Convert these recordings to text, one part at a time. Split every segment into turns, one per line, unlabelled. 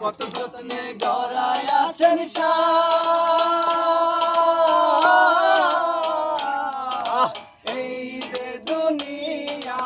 কত যত্নে গড়ায় আছেন এই যে দুনিয়া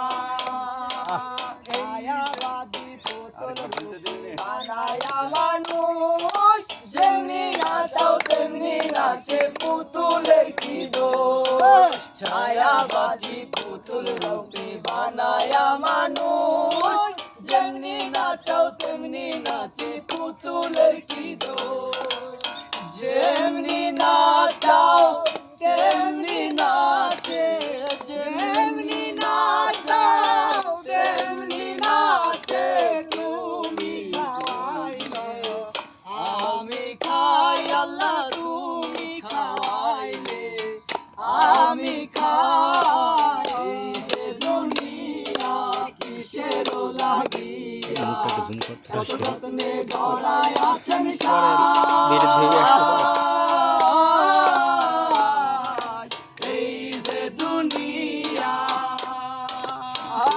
মায়াবাদী পুতুল রূপে বানায়া মানুষ যেমনি নাচাও তেমনি নাচে পুতুলের কি দোষ ছায়াবাদী পুতুল রূপে বানায়া মানুষ যেমনি নাচাও তেমনি নাচে পুতুলের কি দোষ যেমনি নাচাও তেমনি নাচে যেমনি নাচাও তেমনি নাচে তুমি খাওয়াইলে আমি খাই আল্লাহ তুমি খাওয়াইলে আমি খাই যে দুনিয়া কিসের লাগিয়া কত যত্নে গড়ায় আছেন এই যে দুনিয়া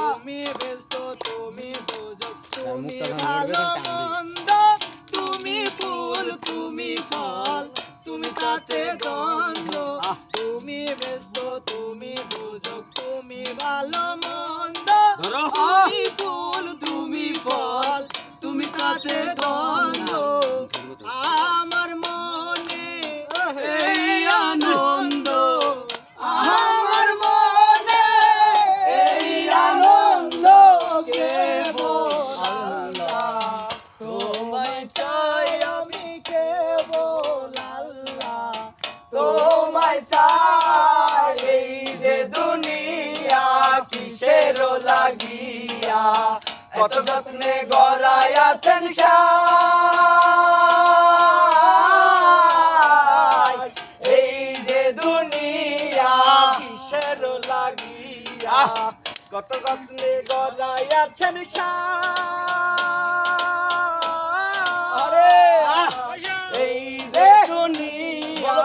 তুমি ব্যস্ত তুমি দোজক তুমি ভালো মন্দ তুমি ফুল তুমি ফল তুমি তাতে দ্বন্দ্ব তুমি ব্যস্ত তুমি দোজক তুমি ভালো মন্দ তুমি ফুল তুমি ফল তুমি তাতে দ্বন্দ্ব আমার মনে এই আনন্দ আমার মনে এই আনন্দ কেবল আল্লাহ তোমায় চাই আমি কেবল আল্লাহ তোমায় চাই এই যে দুনিয়া কিসের লাগিয়া কত যত্নে গড়ায় আছেন এই যে দুনিয়া কিসের লাগিয়া কত যত্নে গড়ায় আছেন এই যে দুনিয়া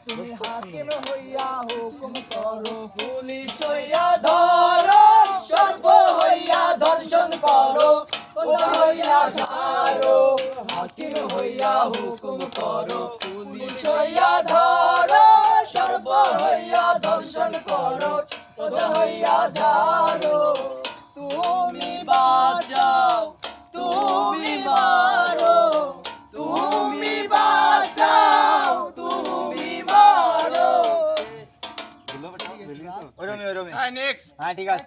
তুমি হাকিম হইয়া হুকুম করো পুলিশ হইয়া ধরো সর্ব হইয়া ধর্ষণ করো প্রজা হইয়া ছাড়ো হাকিম হইয়া হুকুম করো পুলিশ হইয়া ধরো সর্ব হইয়া ধর্ষণ করো প্রজা হইয়া ছাড়ো তুমি বাঁচাও তুমি মারো তুমি বাঁচাও তুমি মারো
ওরমে
নেক্সট
হ্যাঁ ঠিক আছে